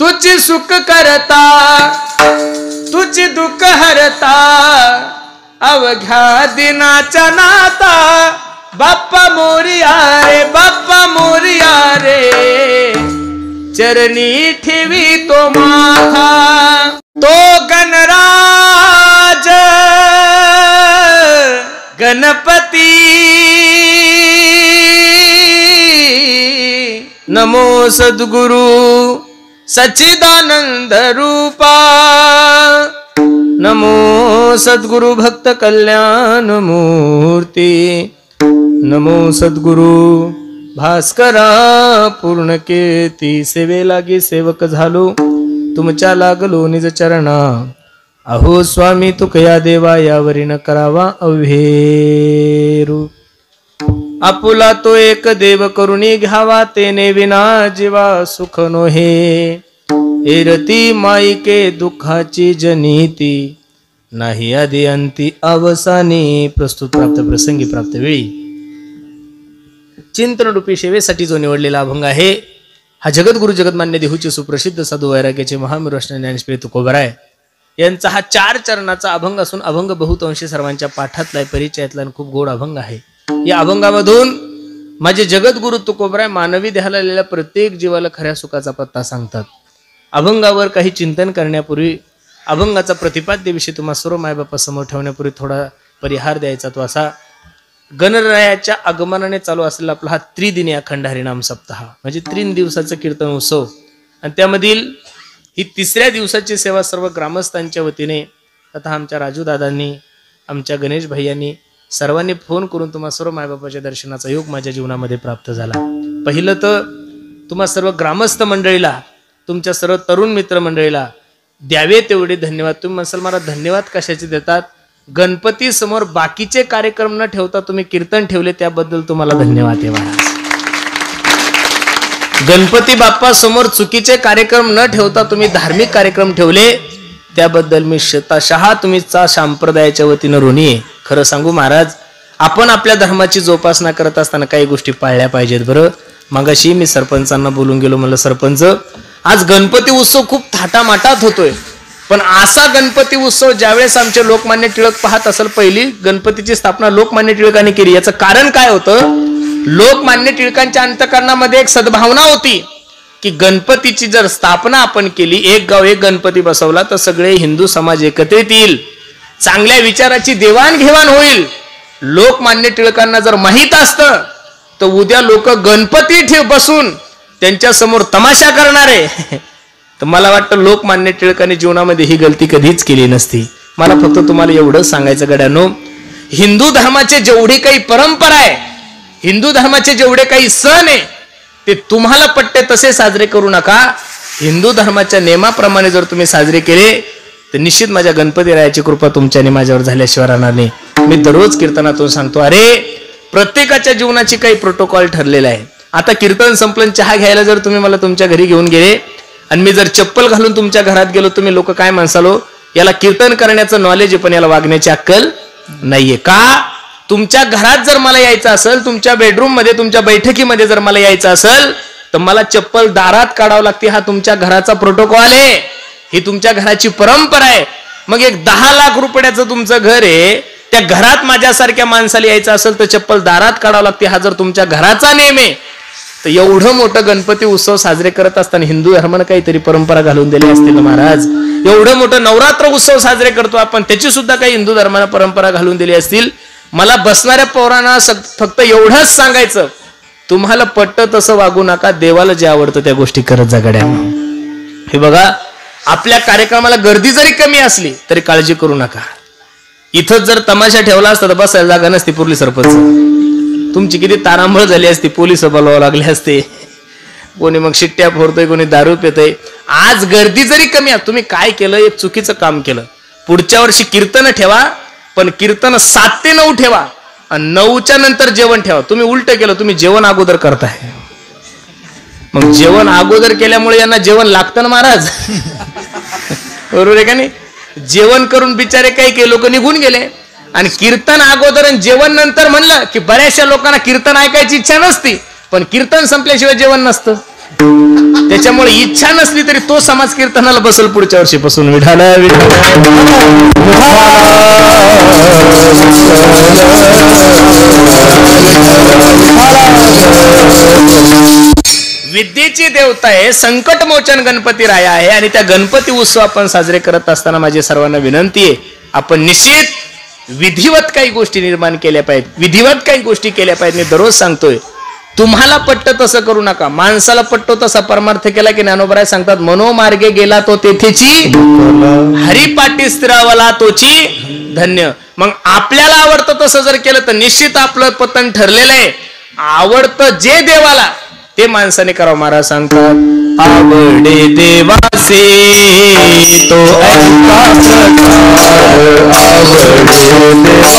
तुझी सुख करता तुझी दुःख हरता अवघ्या दिनाचा नाता बाप्पा मोरया रे बाप्पा मोरया रे चरणी ठेवी तो माथा तो गणराज गणपती नमो सद्गुरु सच्चिदानंद रूपा नमो सद्गुरु भक्त कल्याण मूर्ती नमो सद्गुरु भास्करा पूर्ण केती सेवे लागी सेवक झालो तुमच्या लागलो निज चरणा अहो स्वामी तुकया देवा यावरी न करावा अव्हेरू आपुला तो एक देव करुणी घ्यावा तेने विना जीवा सुख नोहे एरती माईके दुःखाची जनिती नाही आदि अंती अवसानी प्रस्तुत प्राप्त प्रसंगी प्राप्त वेळी चिंतन रूपी सेवेसाठी जो निवडलेला अभंग आहे हा जगद्गुरु जगन्मान्य देहूचे सुप्रसिद्ध साधू वैराग्याचे महावीर ज्ञानेश्वरी तुकोबराय यांचा हा 4 चरणाचा अभंग असून अभंग बहुतांशी सर्वांच्या पाठातला परिचयातला खूप गोड अभंग आहे। या अभंगामधून माझे जगद्गुरु तुकोबराय मानवी देहाला आलेल्या प्रत्येक जीवाला खऱ्या सुखाचा पत्ता सांगतात। अभंगावर काही चिंतन करण्यापूर्वी अभंगाचा प्रतिपाद्य विषय तुम्हा सर्व मायबापा समोर ठेवण्यापूर्वी थोडा परिहार द्यायचा तो असा गणरायाच्या आगमनाने चालू असलेला आपला हा त्रिदिनी अखंड हरिनाम सप्ताह म्हणजे 3 दिवसाचा कीर्तन उत्सव आणि त्यामधील ही 3ऱ्या दिवसाची सेवा सर्व ग्रामस्थांच्या वतीने तथा आमच्या राजू दादांनी आमच्या गणेश भैयांनी सर्वांनी फोन करून तुम्हा सर्व मायबापाच्या दर्शनाचा योग माझ्या जीवनामध्ये प्राप्त झाला। पहिलं तर तुम्हा सर्व ग्रामस्थ मंडळीला तुमच्या सर्व तरुण मित्र मंडळीला द्यावे तेवढे धन्यवाद। तुम्ही म्हणसाल मला धन्यवाद कशाचे देतात? गणपती समोर बाकीचे कार्यक्रम न ठेवता तुम्ही कीर्तन ठेवले त्याबद्दल तुम्हाला धन्यवाद आहे महाराज। गणपती बाप्पा समोर चुकीचे कार्यक्रम न ठेवता तुम्ही धार्मिक कार्यक्रम ठेवले त्याबद्दल मी शतशः तुम्हीचा संप्रदायाच्या वतीने ऋणी आहे। खरं सांगू महाराज आपण आपल्या धर्माची जोपासना करत असताना काही गोष्टी पाळल्या पाहिजेत। बरं मगाशी मी सरपंचांना बोलून गेलो म्हणलं सरपंच आज गणपती उत्सव खूप थाटामाटात होतोय पण असा गणपती उत्सव ज्यावेळेस आमचे लोकमान्य टिळक पाहत असेल पहिली गणपतीची स्थापना लोकमान्य टिळकांनी केली याचं कारण काय होतं? लोकमान्य टिळकांच्या अंतःकरणामध्ये एक सद्भावना होती की गणपतीची जर स्थापना आपण केली एक गाव एक गणपती बसवला तर सगळे हिंदू समाज एकत्रित येईल चांगल्या विचाराची देवाणघेवाण होईल। लोकमान्य टिळकांना जर माहित असतं तर उद्या लोक गणपती बसून त्यांच्या समोर तमाशा करणार आहे तर मला वाटतं लोकमान्य टिळकांनी जीवनामध्ये ही गलती कधीच केली नसती। मला फक्त तुम्हाला एवढंच सांगायचं गड्यानो हिंदू धर्माचे जेवढे काही परंपरा आहे हिंदू धर्माचे जेवढे काही सण आहे ते तुम्हाला पटते तसे साजरे करू नका। हिंदू धर्माच्या नियमाप्रमाणे जर तुम्ही साजरे केले तर निश्चित माझ्या गणपती रायाची कृपा तुमच्याने माझ्यावर झाल्याशिवाय राहणार नाही। मी दररोज कीर्तनातून सांगतो अरे प्रत्येकाच्या जीवनाची काही प्रोटोकॉल ठरलेला आहे। आता कीर्तन संपलन चहा घ्यायला जर तुम्ही मला तुमच्या घरी घेऊन गेले आणि मी जर चप्पल घालून तुमच्या घरात गेलो तुम्ही लोक काय म्हणसालो याला कीर्तन करण्याचं नॉलेज आहे पण याला वागण्याची अक्कल नाहीये का? तुमच्या घरात जर मला यायचं असेल तुमच्या बेडरूम मध्ये तुमच्या बैठकीमध्ये जर मला यायचं असेल तर मला चप्पल दारात काढावं लागते। हा तुमच्या घराचा प्रोटोकॉल आहे ही तुमच्या घराची परंपरा आहे। मग एक 10 लाख रुपयाचं तुमचं घर आहे त्या घरात माझ्यासारख्या माणसाला यायचं असेल तर चप्पल दारात काढावं लागते हा जर तुमच्या घराचा नियम आहे तर एवढं मोठं गणपती उत्सव साजरे करत असताना हिंदू धर्माने काहीतरी परंपरा घालून दिली असतील महाराज। एवढं मोठं नवरात्र उत्सव साजरे करतो आपण त्याची सुद्धा काही हिंदू धर्माने परंपरा घालून दिली असतील। मला बसणाऱ्या पौरांना फक्त एवढंच सांगायचं तुम्हाला पटतं तसं वागू नका देवाला जे आवडतं त्या गोष्टी करत जा गड्यांनो। हे बघा आपल्या कार्यक्रमाला गर्दी जरी कमी असली तरी काळजी करू नका। इथं जर तमाशा ठेवला असता तर बसायला जागा नसती पुरली सरपंच तुमची किती तारांबळ झाली असती पोलीस बोलवावं लागले असते कोणी मग शिट्ट्या फोडतोय कोणी दारू पितोय। आज गर्दी जरी कमी आहे तुम्ही काय केलं एक चुकीचं काम केलं। पुढच्या वर्षी कीर्तन ठेवा पण कीर्तन 7 ते 9 ठेवा आणि 9च्या नंतर जेवण ठेवा। तुम्ही उलट केलं तुम्ही जेवण अगोदर करताय मग जेवण अगोदर केल्यामुळे यांना जेवण लागतं ना महाराज बरोबर आहे का नाही? जेवण करून बिचारे काही लोक निघून गेले आणि कीर्तन अगोदर आणि जेवण नंतर म्हणलं की बऱ्याचशा लोकांना कीर्तन ऐकायची इच्छा नसती पण कीर्तन संपल्याशिवाय जेवण नसतं। त्याच्यामुळे इच्छा नसली तरी तो समाज कीर्तनाला बसल पुढच्या वर्षीपासून. विठाल विद्येची देवता आहे, संकटमोचन गणपती राया आहे. आणि त्या गणपती उत्सव आपण साजरे करत असताना माझी सर्वांना विनंती आहे, आपण निश्चित विधिवत काही गोष्टी निर्माण केल्या पाहिजेत, विधिवत काही गोष्टी केल्या पाहिजेत. मी दररोज सांगतोय, तुम्हाला पट्ट तसं करू नका. माणसाला पट्टो तसा परमार्थ केला की ज्ञानोबराय सांगतात, मनोमार्गे गेला तो तेथेची हरिपाठी स्थिरावला तोची धन्य. मग आपल्याला आवडतं तसं जर केलं तर निश्चित आपलं पतन ठरलेलं आहे. आवडतं जे देवाला ते माणसाने करावं. महाराज सांगतात, आवडे देवासे तो ऐका प्रकार, आवडे देवासे वासे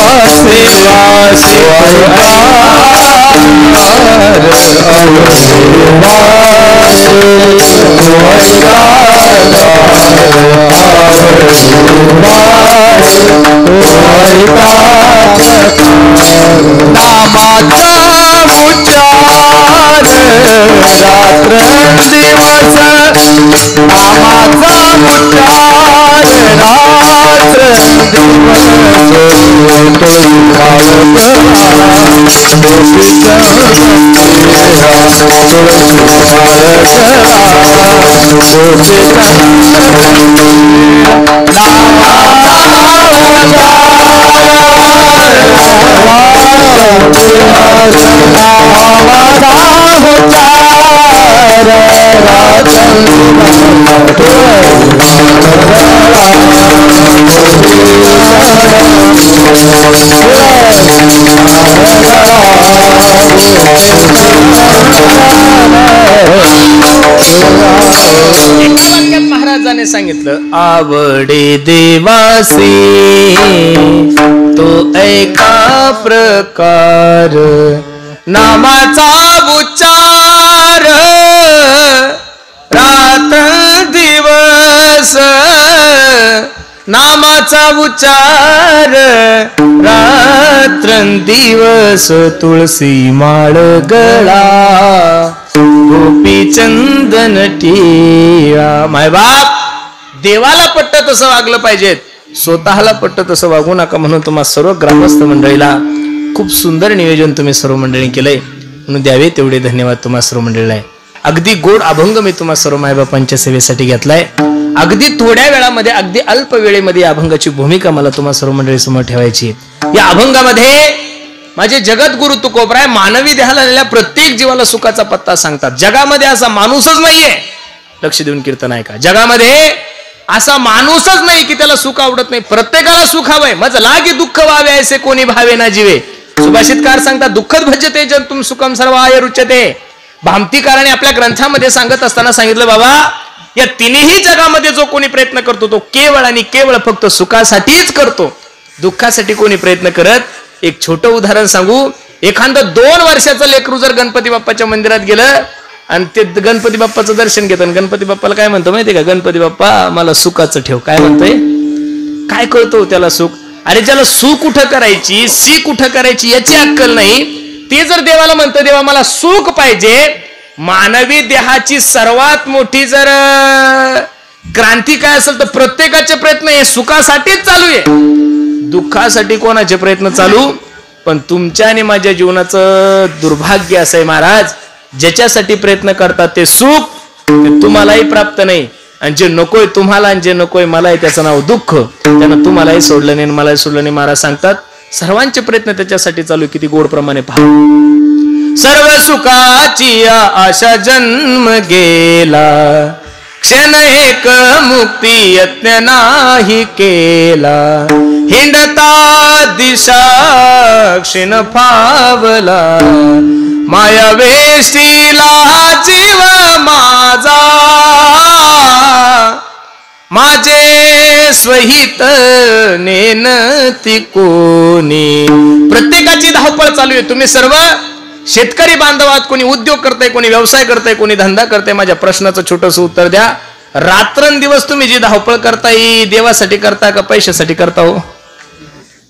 महाराजाने सांगितलं, आवडे देवासे तो ऐका प्रकार, नामाचा उच्चार रात्र दिवस, नामाचा उच्चार रात्र दिवस, तुळसी माळ गळा गोपी चंदन टिळा. मायबाप, देवाला पट्ट तसं वागलं पाहिजे, स्वतःला पट्ट तसं वागू नका. म्हणून तुम्हा सर्व ग्रामस्थ मंडळीला खूप सुंदर नियोजन तुम्ही सर्व मंडळी केलंय, म्हणून द्यावे तेवढे धन्यवाद तुम्हा सर्व मंडळीला. अगदी गोड अभंग मी तुम्हा सर्व मायबापांच्या सेवेसाठी घेतलाय. अगदी थोड्या वेळामध्ये, अगदी अल्प वेळेमध्ये अभंगाची भूमिका मला तुम्हा सर्व मंडळी समोर ठेवायची. या अभंगामध्ये माझे जगद्गुरु तुकोबराय मानवी देहाला आलेल्या प्रत्येक जीवाला सुखाचा पत्ता सांगतात. जगामध्ये असा माणूसच नाहीये, लक्ष देऊन कीर्तन ऐका, जगामध्ये असा माणूसच नाही की त्याला सुख आवडत नाही. प्रत्येकाला सुख हवंय. मज लागी दुःख व्हावे ऐसे कोणी भावे ना जीवे. सुभाषितकार सांगतात, दुःखद भजते जंतुम सुखम सर्वाय रुचते. भामतीकाराने आपल्या ग्रंथामध्ये सांगत असताना सांगितलं, बाबा या तिन्ही जगामध्ये जो कोणी प्रयत्न करतो तो केवळ आणि केवळ फक्त सुखासाठीच करतो, दुःखासाठी कोणी प्रयत्न करत. एक छोटं उदाहरण सांगू. एखादं 2 वर्षाचं लेकरू जर गणपती बाप्पाच्या मंदिरात गेलं आणि ते गणपती बाप्पाचं दर्शन घेतं, गणपती बाप्पाला काय म्हणतो माहितीये का, गणपती बाप्पा मला सुखाचं ठेव. काय म्हणतोय, काय कळतो त्याला सुख? अरे ज्याला सु कुठं करायची, सी कुठं करायची याची अक्कल नाही, ते जर देवाला म्हणतं देवा मला सुख पाहिजे. मानवी देहाची सर्वात मोठी जर क्रांती काय असेल तर प्रत्येकाचे प्रयत्न हे सुखासाठीच चालू आहे, दुःखासाठी कोणाचे प्रयत्न चालू. पण तुमच्या आणि माझ्या जीवनाचं दुर्भाग्य असं आहे महाराज, ज्याच्यासाठी प्रयत्न करतात ते सुख ते तुम्हालाही प्राप्त नाही, आणि जे नकोय तुम्हाला आणि जे नकोय मलाही त्याचं नाव दुःख. त्यानं तुम्हालाही सोडलं नाही मलाही सोडलं नाही. महाराज सांगतात सर्वांचे प्रयत्न त्याच्यासाठी चालू. किती गोड प्रमाणे पहा. सर्व सुखाची आशा जन्म गेला, क्षण एक मुक्ती यत्न नाही केला, हिंडता दिशा क्षण फावला, माया वेष्टीला जीव माझा, माझे स्वहित नेनती कोणी. प्रत्येकाची धावपळ चालू आहे. तुम्ही सर्व शेतकरी बांधवात, कोणी उद्योग करताय, कोणी व्यवसाय करताय, कोणी धंदा करताय. माझ्या प्रश्नाचं छोटंसं उत्तर द्या. रात्रंदिवस तुम्ही जी धावपळ करताय देवासाठी करता का पैशासाठी करता? हो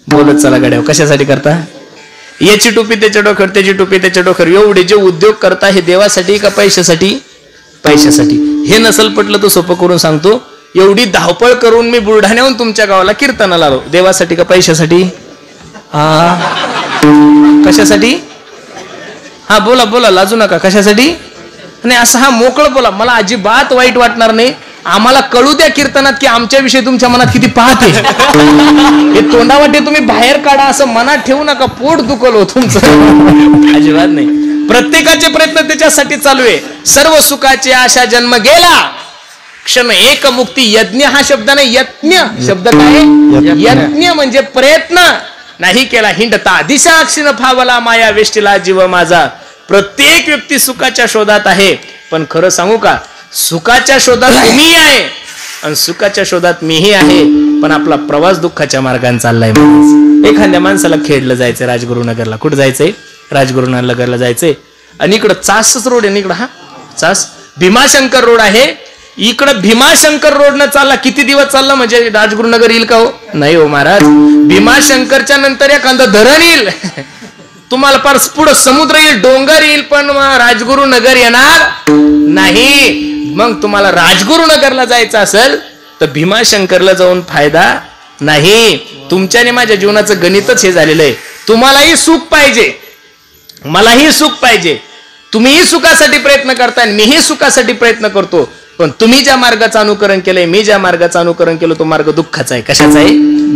बोलत चला गाड्या, कशासाठी करता? याची टोपी त्याच्या डोक्यावर, त्याची टोपी त्याच्या डोक्यावर, एवढे जे उद्योग करता हे देवासाठी का पैशासाठी? पैशासाठी. हे नसल पटलं तर सोपं करून सांगतो, एवढी धावपळ करून मी बुलढाण्याहून तुमच्या गावाला कीर्तनाला आलो. देवासाठी का पैशासाठी? कशासाठी? हा बोला बोला, लाजू नका. कशासाठी? नाही असं हा मोकळं बोला, मला अजिबात वाईट वाटणार नाही. आम्हाला कळू द्या कीर्तनात की आमच्याविषयी तुमच्या मनात किती पाहते. हे तोंडावाटे तुम्ही बाहेर काढा, असं मनात ठेवू नका, पोट दुखल हो तुमचं. अजिबात नाही. प्रत्येकाचे प्रयत्न त्याच्यासाठी चालू आहे. सर्व सुखाची आशा जन्म गेला, क्षण एक मुक्ती. यज्ञ हा शब्द नाही, यज्ञ शब्द काय? यज्ञ म्हणजे प्रयत्न नाही केला हिंडता दिशाक्षीन फावला माया वेष्टीला जीव माझा. प्रत्येक व्यक्ती सुखाच्या शोधात आहे, पण खरं सांगू का, सुखाच्या शोधात तुम्ही आहे आणि सुखाच्या शोधात मीही आहे, पण आपला प्रवास दुःखाच्या मार्गाने चाललाय. एखाद्या माणसाला खेडलं जायचंय राजगुरुनगरला. कुठं जायचंय? राजगुरुनगरला जायचंय. आणि इकडं चासच रोड आहे, इकडं हा चास भीमाशंकर रोड आहे. इकडं भीमाशंकर रोड न चालला, किती दिवस चालला म्हणजे राजगुरुनगर येईल का हो? नाही हो महाराज. भीमाशंकरच्या नंतर एखादं धरण येईल, तुम्हाला पार पुढं समुद्र येईल, डोंगर येईल, पण राजगुरुनगर येणार नाही. मग तुम्हाला राजगुरुनगरला जायचं असेल तर भीमाशंकरला जाऊन फायदा नाही. तुमच्याने माझ्या जीवनाचं गणितच हे झालेलं आहे. तुम्हालाही सुख पाहिजे, मलाही सुख पाहिजे. तुम्हीही सुखासाठी प्रयत्न करताय, मीही सुखासाठी प्रयत्न करतो. पण तुम्ही ज्या मार्गाचं अनुकरण केलंय, मी ज्या मार्गाचं अनुकरण केलं, तो मार्ग दुःखाचा आहे. कशाचा आहे?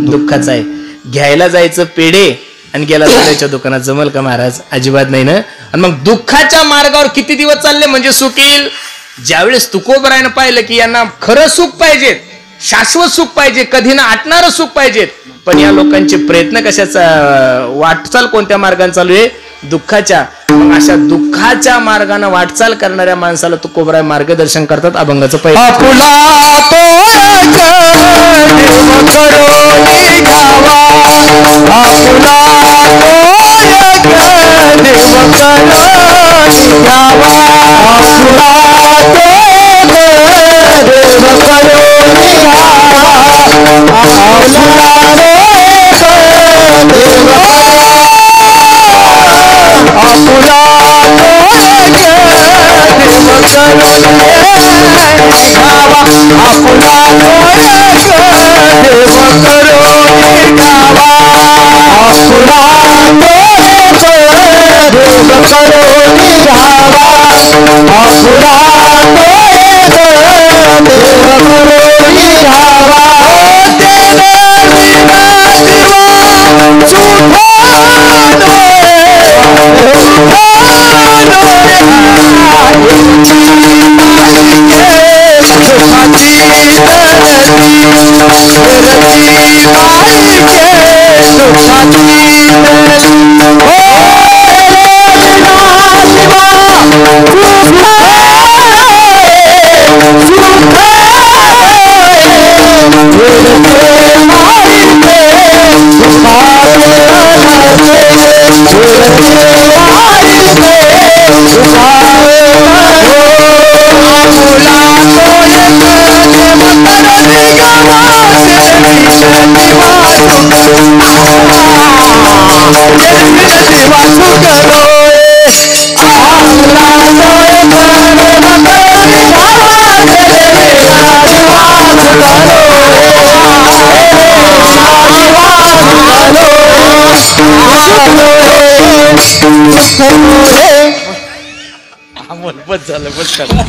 दुःखाचा आहे. घ्यायला जायचं पेढे आणि गेला सोन्याच्या दुकानात, जमल का महाराज? अजिबात नाही ना. आणि मग दुःखाच्या मार्गावर किती दिवस चालले म्हणजे सुख येईल? ज्यावेळेस तुकोबरायनं पाहिलं की यांना खरं सुख पाहिजे, शाश्वत सुख पाहिजे, कधी ना आटणारं सुख पाहिजे, पण या लोकांचे प्रयत्न कशाचा, वाटचाल कोणत्या मार्गाने चालू आहे? दुःखाच्या. मग अशा दुःखाच्या मार्गाने वाटचाल करणाऱ्या माणसाला तुकोबराय मार्गदर्शन करतात. अभंगाचं पहिलं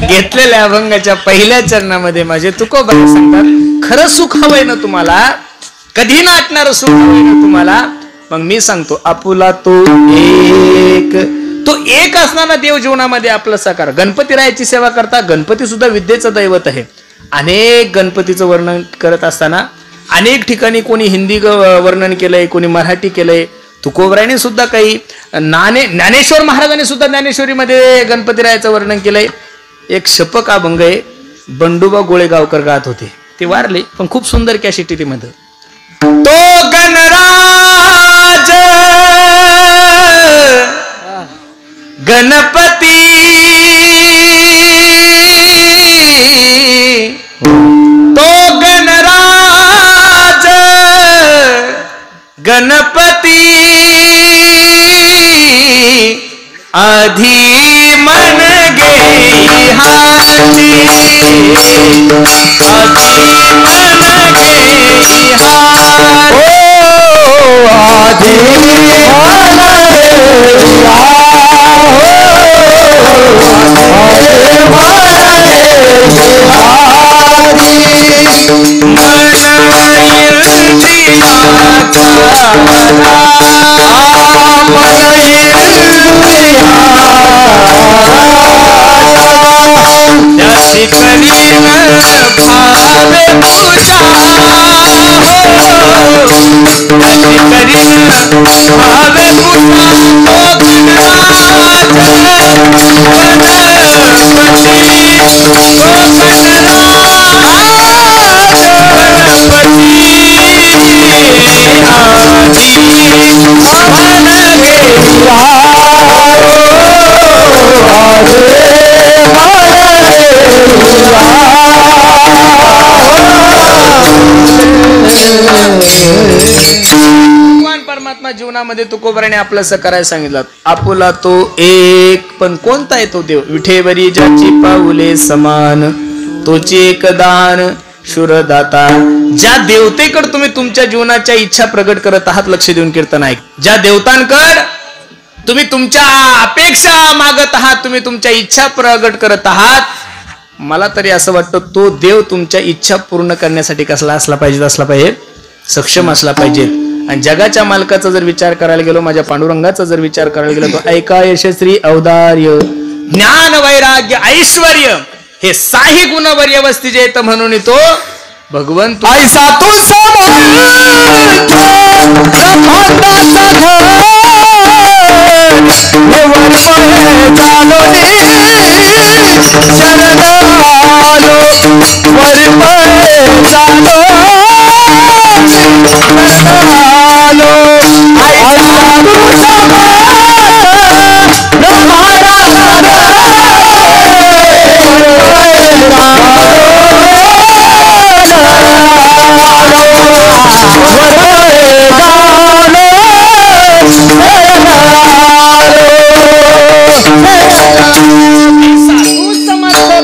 घेतलेल्या अभंगाच्या पहिल्या चरणामध्ये माझे तुकोबा सांगतात, खरं सुख हवंय ना तुम्हाला, कधी ना आटणारं सुख हवंय ना तुम्हाला, मग मी सांगतो आपुला तो एक असणारा देव जीवनामध्ये आपलं साकार. गणपतीरायाची सेवा करता, गणपती सुद्धा विद्येचं दैवत आहे. अनेक गणपतीचं वर्णन करत असताना अनेक ठिकाणी कोणी हिंदी वर्णन केलंय, कोणी मराठी केलंय. तुकोबरायने सुद्धा काही ज्ञानेश्वर महाराजांनी सुद्धा ज्ञानेश्वरीमध्ये गणपतीरायाचं वर्णन केलंय. एक शपक अभंग आहे, बंडोबा गोळेगावकर गात होते, ते वारले, पण खूप सुंदर कॅसेट मध्ये. तो गणराज गणपती तो गणराज गणपती आधी मन गे हा परमात्मा जीवनामध्ये तुकोबराने आपलंसं करायला सांगितलं. आपुला तो एक, पण कोणता आहे तो देव? विठेवरी ज्याची पाऊले समान, तोची एक दान शूरदाता. ज्या देवतेकडे तुम्ही तुमच्या जीवनाच्या इच्छा प्रगट करत आहात, लक्ष देऊन कीर्तन ऐक, ज्या देवतांकडे तुम्ही तुमच्या अपेक्षा मागत आहात, तुम्ही तुमच्या इच्छा प्रगट करत आहात, मला तरी असं वाटतं तो देव तुमच्या इच्छा पूर्ण करण्यासाठी कसला असला पाहिजे, सक्षम असला पाहिजे. आणि जगाच्या मालकाचा जर विचार करायला गेलो, माझ्या पांडुरंगाचा जर विचार करायला गेलो, तो ऐका यशस्वी औदार्य ज्ञान वैराग्य ऐश्वर्य हे साही गुण व्यवस्थित येत म्हणून तो भगवंत ऐसा तू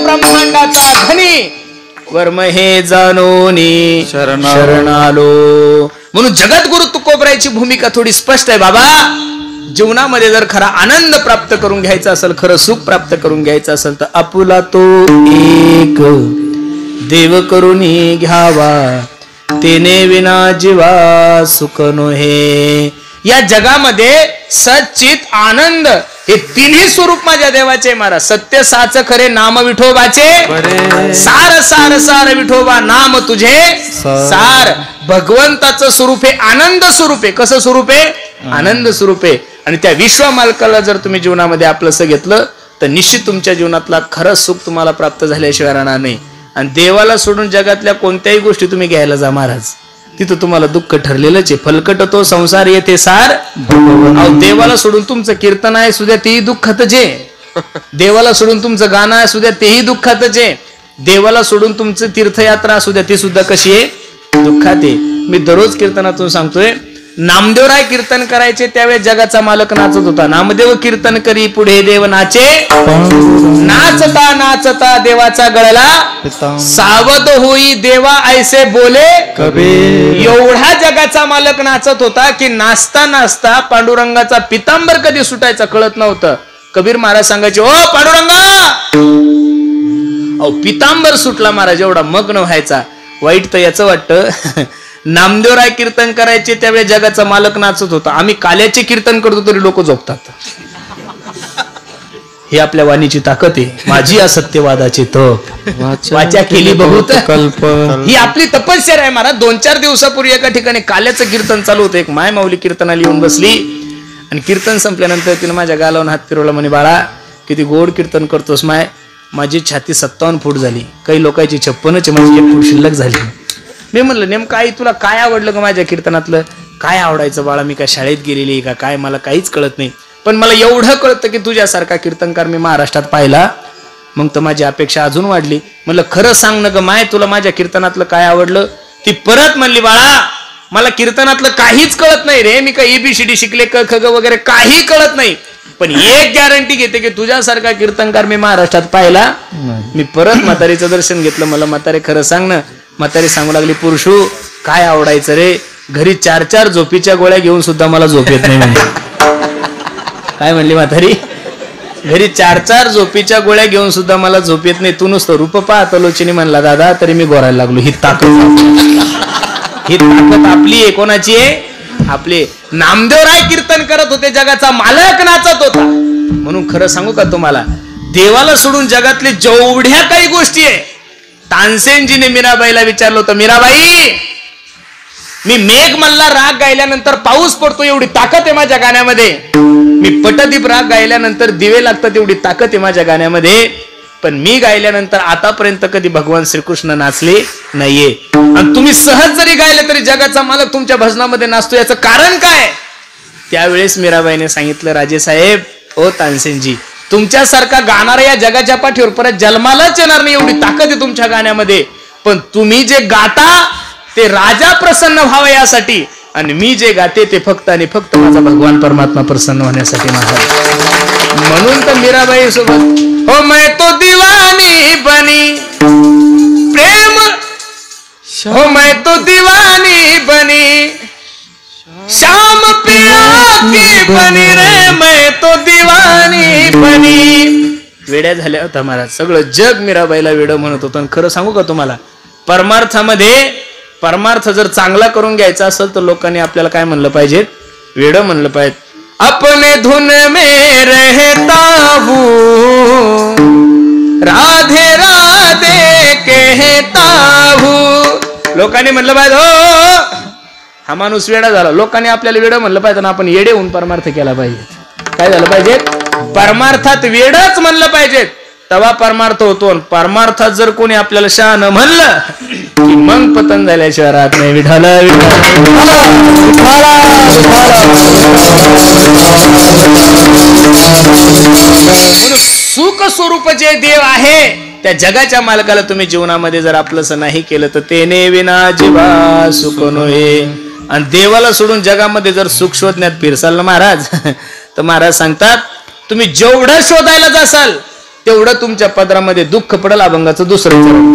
ब्रह्मांडाचा धनी वर्म हे जाणोनी शरणालो. म्हणून जगद्गुरु तुकोबरायची भूमिका थोडी स्पष्ट आहे. बाबा, जीवनामध्ये जर खरा आनंद प्राप्त करून घ्यायचा असेल, खरं सुख प्राप्त करून घ्यायचं असेल, तर आपुला तो एक देव करूनी घ्यावा, तेने विना जीवा सुख नोहे. या जगामध्ये सच्चित आनंद हे तिन्ही स्वरूप माझ्या देवाचे महाराज. सत्य साच खरे नाम विठोबाचे, सार सार सार विठोबा नाम तुझे सार. भगवंताचं स्वरूप हे आनंद स्वरूप आहे. कसं स्वरूप आहे? आनंद स्वरूप आहे. आणि त्या विश्व मालकाला जर तुम्ही जीवनामध्ये आपलंसं घेतलं तर निश्चित तुमच्या जीवनातला खरं सुख तुम्हाला प्राप्त झाल्याशिवाय राहणार नाही. आणि देवाला सोडून जगातल्या कोणत्याही गोष्टी तुम्ही घ्यायला जा महाराज, तिथं तुम्हाला दुःख ठरलेलंच आहे. फलकट तो संसार येते सार. देवाला सोडून तुमचं कीर्तन आहे सुद्धा तेही दुःखातच आहे. देवाला सोडून तुमचं गाणं आहे सुद्धा तेही दुःखातच आहे. देवाला सोडून तुमचं तीर्थयात्रा असू द्या ती सुद्धा कशी आहे? दुःखात आहे. मी दररोज कीर्तनातून सांगतोय, नामदेवराय कीर्तन करायचे त्यावेळेस जगाचा मालक नाचत होता. नामदेव कीर्तन करी पुढे देव नाचे, नाचता नाचता देवाचा गळला सावध होई देवा ऐसे बोले कबीर. एवढा जगाचा मालक नाचत होता की नाचता नाचता पांडुरंगाचा पितांबर कधी सुटायचा कळत नव्हतं. कबीर महाराज सांगायचे, ओ पांडुरंगा, अहो पितांबर सुटला महाराज, एवढा मग्न व्हायचा. वाईट तर याचं वाटतं, नामदेवराय कीर्तन करायचे त्यावेळेस जगाचा मालक नाचत होता, आम्ही काल्याचे कीर्तन करतो तरी लोक झोपतात. ही आपल्या वाणीची ताकद आहे. माझी असत्यवादाची तप वाचा केली बहुत कल्प, ही आपली तपश्चर्या आहे महाराज. 2-4 दिवसापूर्वी एका ठिकाणी काल्याचं कीर्तन चालू होतं. एक माय माऊली कीर्तनाला येऊन बसली आणि कीर्तन संपल्यानंतर तिने माझ्या गालावून हात फिरवला. म्हणे, बाळा किती गोड कीर्तन करतोस माय. माझी छाती 57 फूट झाली, काही लोकांची 56, माझी 1 फूट शिल्लक झाली. मी म्हणलं, नेमकं आई तुला काय आवडलं ग माझ्या कीर्तनातलं? काय आवडायचं बाळा, मी काय शाळेत गेलेली का काय, मला काहीच कळत नाही, पण मला एवढं कळतं की तुझ्यासारखा कीर्तनकार मी महाराष्ट्रात पाहिला. मग तर माझी अपेक्षा अजून वाढली. म्हणलं, खरं सांग ना ग माय, तुला माझ्या कीर्तनातलं काय आवडलं? ती परत म्हणली, बाळा मला कीर्तनातलं काहीच कळत नाही रे, मी काय ABCD शिकले, क ख ग वगैरे काही कळत नाही, पण एक गॅरंटी घेते की तुझ्यासारखा कीर्तनकार मी महाराष्ट्रात पाहिला. मी परत म्हातारीचं दर्शन घेतलं. मला म्हातारी खरं सांग ना. म्हातारी सांगू लागली, पुरुषू काय आवडायचं रे, घरी 4-4 झोपीच्या गोळ्या घेऊन सुद्धा मला झोप येत नाही म्हणे. काय म्हणली म्हातारी, घरी 4-4 झोपीच्या गोळ्या घेऊन सुद्धा मला झोप येत नाही, तू नुसतं रूप पाहत लोचिनी म्हणला दादा तरी मी गोरायला लागलो. ही ताकद आपली आहे. कोणाची आहे? आपले. नामदेवराय कीर्तन करत होते, जगाचा मालक नाचत होता. म्हणून खरं सांगू का तुम्हाला, देवाला सोडून जगातले जेवढ्या काही गोष्टी आहे, तानसेनजीने मीराबाईला विचारलं होतं, मीराबाई मी मेघ मल्ला राग गायल्यानंतर पाऊस पडतो एवढी ताकद आहे माझ्या गाण्यामध्ये, मी पटदीप राग गायल्यानंतर दिवे लागतात एवढी ताकद आहे माझ्या गाण्यामध्ये, पण मी गायल्यानंतर आतापर्यंत कधी भगवान श्रीकृष्ण नाचले नाहीये. आणि तुम्ही सहज जरी गायले तरी जगाचा मालक तुमच्या भजनामध्ये नाचतो, याचं कारण काय? त्यावेळेस मीराबाईने सांगितलं, राजेसाहेब ओ तानसेनजी, तुमच्यासारखा गाणारा या जगाच्या पाठीवर परत जन्मालाच येणार नाही एवढी ताकद आहे तुमच्या गाण्यामध्ये. पण तुम्ही जे गाता ते राजा प्रसन्न व्हावा यासाठी, आणि मी जे गाते ते फक्त आणि फक्त माझा भगवान परमात्मा प्रसन्न होण्यासाठी. महाराज म्हणून तर मीराबाई सोबत हो मैं तो दीवानी बनी प्रेम, हो मैं तो दीवानी बनी श्याम पिया की बनी रे, मैं तो दीवानी बनी. वेड्या झाल्या होता महाराज. सगळं जग मीराबाईला वेडं म्हणत होतं. खरं सांगू का तुम्हाला, परमार्थ जर चांगला करून घ्यायचा असेल तर लोकांनी आपल्याला काय म्हणलं पाहिजे? वेडं म्हणलं पाहिजे. अपने धुन में रहता हूँ, राधे राधे कहता हूँ. लोकांनी म्हणलं पाहिजे हो हा माणूस वेडा झाला. लोकांनी आपल्याला वेडं म्हणलं पाहिजे ना, आपण येडे होऊन परमार्थ केला पाहिजे. काय झालं पाहिजे? परमार्थात वेडच म्हणलं पाहिजे, तेव्हा परमार्थ होतो. परमार्थात जर कोणी आपल्याला शहाणं म्हणलं की मग पतन झाल्याशिवाय राहत नाही. विठाला सुख स्वरूप जे देव आहे त्या जगाच्या मालकाला तुम्ही जीवनामध्ये जर आपलंच नाही केलं तर तेने विना जीवा सुख नोहे. आणि देवाला सोडून जगामध्ये जर सुख शोधण्यात फिरसाल ना महाराज, तर महाराज सांगतात तुम्ही जेवढं शोधायला जासाल तेवढं तुमच्या पदरामध्ये दुःख पडल. अभंगाचं दुसरं चरण.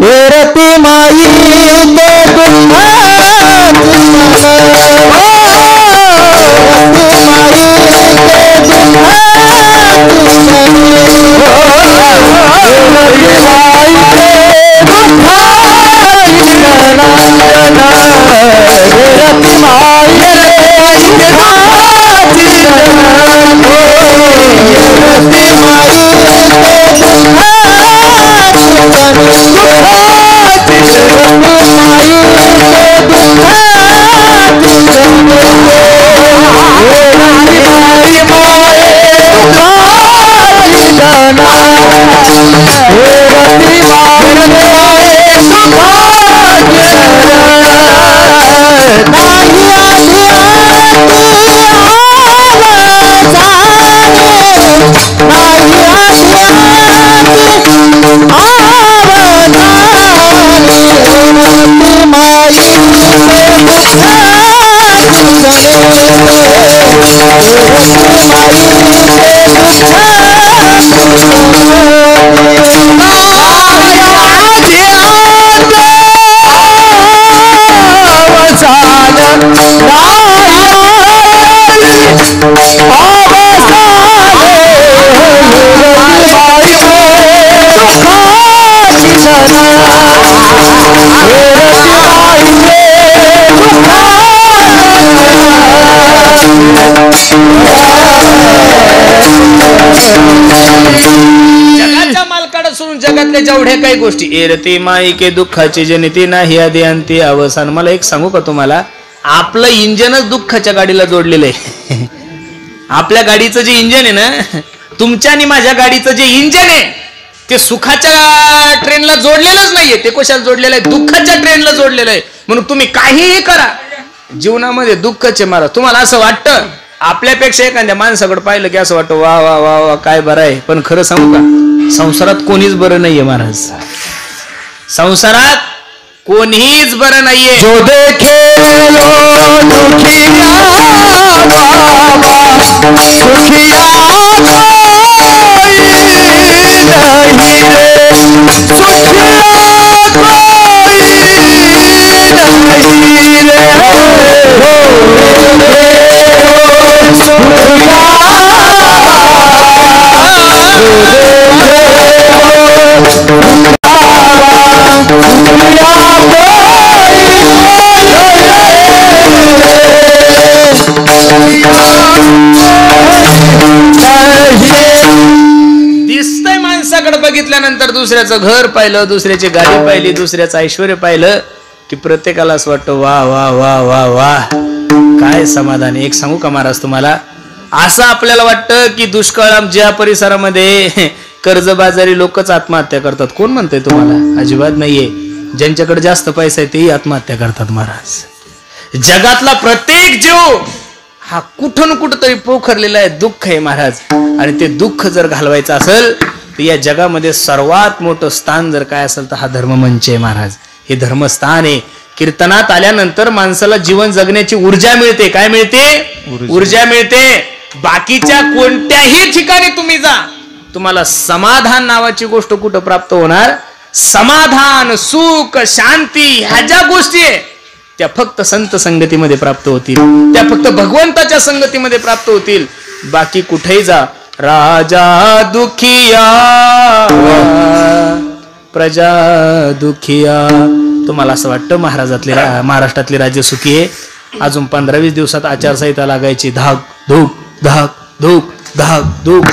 जगाच्या मालकाला सोडून जगातल्या जेवढ्या काही गोष्टी एरती माईके दुःखाची जनिती नाही आधी अंती अवसान. मला एक सांगू का तुम्हाला, आपलं इंजनच दुःखाच्या गाडीला जोडलेलं आहे. आपल्या गाडीचं जे इंजन आहे ना, तुमच्या आणि माझ्या गाडीचं जे इंजन आहे ते सुखाच्या ट्रेनला जोडलेलंच नाहीये. ते कशाला जोडलेलं आहे? दुःखाच्या ट्रेनला जोडलेलं आहे. म्हणून तुम्ही काहीही करा जीवनामध्ये दुःखच आहे. महाराज तुम्हाला असं वाटतं आपल्यापेक्षा एखाद्या माणसाकडे पाहिलं की असं वाटतं वा वा वा वा काय बरं आहे. पण खरं सांगू का, संसारात कोणीच बरं नाहीये महाराज. संसारात कोणीच बरं नाहीये. जो देखे दुखिया बाबा सुखिया कोई नहीं रे, सुखिया कोई नहीं रे, दिसतंय माणसाकडे बघितल्यानंतर दुसऱ्याचं घर पाहिलं, दुसऱ्याची गाडी पाहिली, दुसऱ्याचं ऐश्वर्य पाहिलं की प्रत्येकाला असं वाटतं वा वा वा वा वा काय समाधान. एक सांगू का महाराज तुम्हाला, असं आपल्याला वाटतं की दुष्काळ ज्या परिसरामध्ये कर्जबाजारी लोकच आत्महत्या करतात. कोण म्हणतंय तुम्हाला? अजिबात नाहीये. ज्यांच्याकडे जास्त पैसा आहे तेही आत्महत्या करतात महाराज. जगातला प्रत्येक जीव हा कुठं कुठं तरी पोखरलेला आहे, दुःख आहे महाराज. आणि ते दुःख जर घालवायचं असेल तर या जगामध्ये सर्वात मोठं स्थान जर काय असेल तर हा धर्ममंच आहे महाराज. हे धर्मस्थान आहे. कीर्तनात आल्यानंतर माणसाला जीवन जगण्याची ऊर्जा मिळते. काय मिळते? ऊर्जा मिळते. बाकीच्या कोणत्याही ठिकाणी तुम्ही जा, तुम्हाला समाधान नावाची गोष्ट कुठं प्राप्त होणार? समाधान, सुख, शांती ह्या ज्या गोष्टी आहे त्या फक्त संत संगतीमध्ये प्राप्त होतील, त्या फक्त भगवंताच्या संगतीमध्ये प्राप्त होतील. बाकी कुठेही जा, राजा दुखिया प्रजा दुखिया. तुम्हाला असं वाटतं महाराष्ट्रातले राज्य सुखी आहे? अजून 15-20 दिवसात आचारसंहिता लागायची. धाक धूक धाक धूक धाक धूक.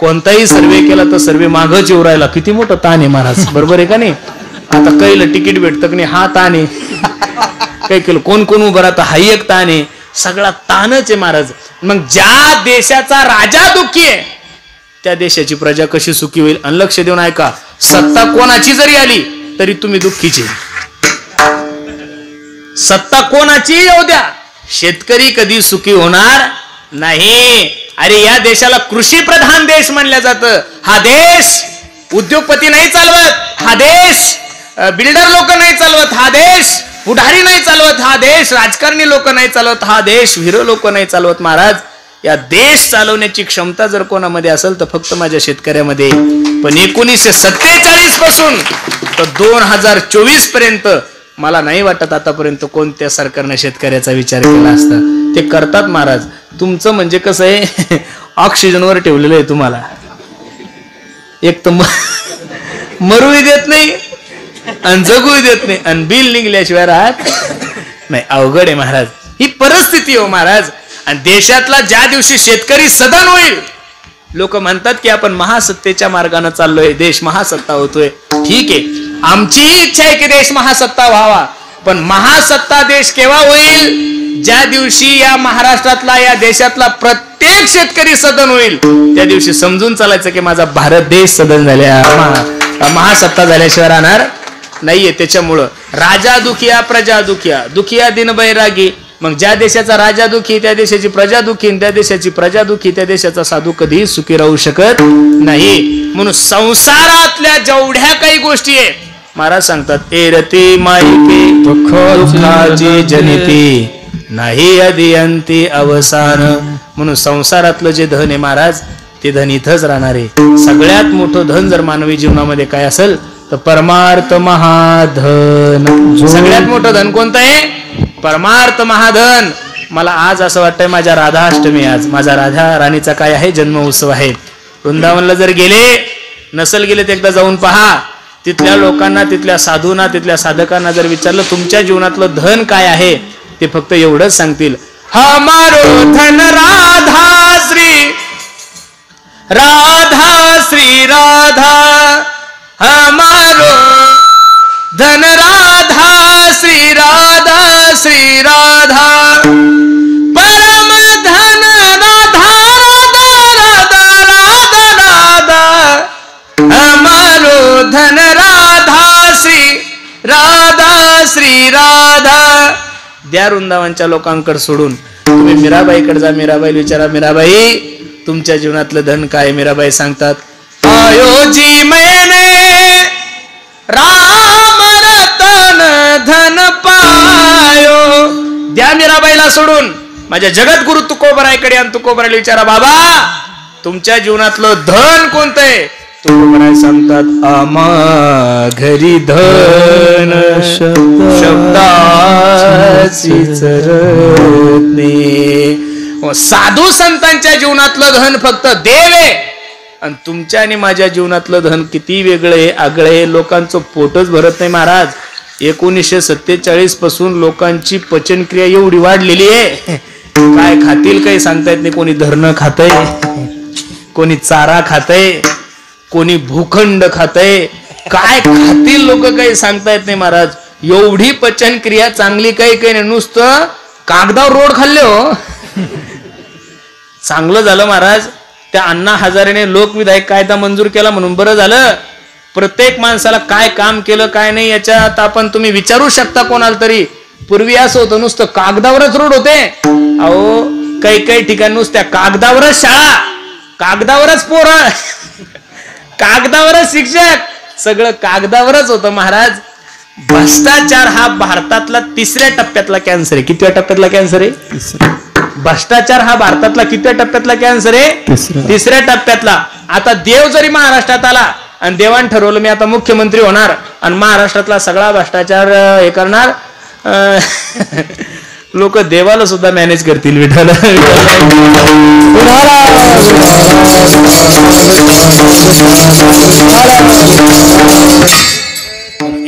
कोणताही सर्वे केला तर सर्वे मागच येऊ राहिला. किती मोठं ताण आहे महाराज, बरोबर आहे का नाही? आता कैलं तिकीट भेटतं की नाही हा ताण आहे. काय केलं कोण कोण उभं राहतं हाही एक ताण आहे. सगळा ताणच आहे महाराज. मग ज्या देशाचा राजा दुःखी आहे त्या देशाची प्रजा कशी सुखी होईल? आणि लक्ष देऊन ऐका, सत्ता कोणाची जरी आली तरी तुम्ही दुःखीचे. सत्ता कोणाची येऊ द्या, शेतकरी कधी सुखी होणार नाही. अरे या देशाला कृषी प्रधान देश म्हणलं जातं. हा देश उद्योगपती नाही चालवत, हा देश बिल्डर लोक नाही चालवत, हा देश पुढारी नाही चालवत, हा देश राजकारणी लोक नाही चालवत, हा देश वीर लोक नाही चालवत महाराज. या देश चालवण्याची क्षमता जर कोणामध्ये असेल तर फक्त माझ्या शेतकऱ्यामध्ये. पण 1947 पासून तर 2024 पर्यंत मला नाही वाटत आतापर्यंत कोणत्या सरकारने शेतकऱ्याचा विचार केला असता. ते करतात महाराज. तुमचं म्हणजे कसं आहे, ऑक्सिजनवर ठेवलेलं आहे तुम्हाला. एक तर मरूही देत नाही आणि जगूही देत नाही आणि बिल निघल्याशिवाय राहत नाही. अवघड आहे महाराज, ही परिस्थिती हो महाराज. आणि देशातला ज्या दिवशी शेतकरी सदन होईल, लोक म्हणतात की आपण महासत्तेच्या मार्गाने चाललोय, देश महासत्ता होतोय. ठीक आहे, आमचीही इच्छा आहे की देश महासत्ता व्हावा. पण महासत्ता देश केव्हा होईल? ज्या दिवशी या महाराष्ट्रातला या देशातला प्रत्येक शेतकरी सदन होईल त्या दिवशी समजून चालायचं की माझा भारत देश सदन झाल्या, महासत्ता झाल्याशिवाय राहणार नाहीये. त्याच्यामुळं राजा दुखिया प्रजा दुखिया, दुखिया दिन बैरागी. मग ज्या देशाचा राजा दुखी त्या देशाची प्रजा दुखी, त्या देशाची प्रजा दुखी त्या देशाचा साधू कधीही सुखी राहू शकत नाही. म्हणून संसारातल्या जेवढ्या काही गोष्टी आहे महाराज सांगतात, एरती माईके दुःखाची जनिती नाही अदियंती अवसान. म्हणून संसारातलं जे धन आहे महाराज ते धन इथंच राहणार आहे. सगळ्यात मोठं धन जर मानवी जीवनामध्ये काय असेल तर परमार्थ महाधन. सगळ्यात मोठं धन कोणतं आहे? परमार्थ महाधन. मला आज असं वाटतंय माझ्या राधाष्टमी, आज माझा राधा राणीचा काय आहे जन्म उत्सव आहे. वृंदावनला जर गेले नसल गेले तर एकदा जाऊन पहा. तिथल्या लोकांना, तिथल्या साधूंना, तिथल्या साधकांना जर विचारलं तुमच्या जीवनातलं धन काय आहे, ते फक्त एवढंच सांगतील, हमारो धन राधा श्री राधा श्री राधा, हमारो धन राधा श्री राधा श्री राधा, परम धन राधा राधा राधा राधा, हमारो धन राधा श्री राधा. द्या वृंदावनच्या लोकांकडे सोडून तुम्ही मीराबाईकडे जा. मीराबाईला विचारा, मीराबाई तुमच्या जीवनातलं धन काय? मीराबाई सांगतात, आयो जी मैंने राम रतन मीराबाईला सोडून माझ्या जगद्गुरु तुकोबरायकडे आणि तुकोबरायला विचारा, बाबा तुमच्या जीवनातलं धन कोणतं आहे? तुकोबराय सांगतात, आम्हा घरी धन शब्दाची चरणे. साधू संतांच्या जीवनातलं धन फक्त देव आहे, आणि तुमच्या आणि माझ्या जीवनातलं धन किती वेगळे आगळे. लोकांचं पोटच भरत नाही महाराज. 1947 पासून लोकांची पचनक्रिया एवढी वाढलेली आहे, काय खातील काही सांगता येत नाही. कोणी धरणं खातय, कोणी चारा खातय, कोणी भूखंड खातय, काय खातील लोक काही सांगता येत नाही महाराज. एवढी पचनक्रिया चांगली काही काही नाही, नुसतं कागदावर रोड खाल्ले हो. चांगलं झालं महाराज त्या अण्णा हजारेने लोकविधायक कायदा मंजूर केला म्हणून बरं झालं. प्रत्येक माणसाला काय काम केलं काय नाही याच्यात आपण तुम्ही विचारू शकता कोणाला तरी. पूर्वी असं होतं नुसतं कागदावरच रोड होते. अहो काही काही ठिकाणी नुसत्या कागदावरच शाळा, कागदावरच पोरं, कागदावरच शिक्षक, सगळं कागदावरच होतं महाराज. भ्रष्टाचार हा भारतातला 3ऱ्या टप्प्यातला कॅन्सर आहे. कितव्या टप्प्यातला कॅन्सर आहे? भ्रष्टाचार हा भारतातला कितव्या टप्प्यातला कॅन्सर आहे? 3ऱ्या टप्प्यातला. आता देव जरी महाराष्ट्रात आला आणि देवान ठरवलं मी आता मुख्यमंत्री होणार आणि महाराष्ट्रातला सगळा भ्रष्टाचार हे करणार, लोक देवाला सुद्धा मॅनेज करतील. विठाला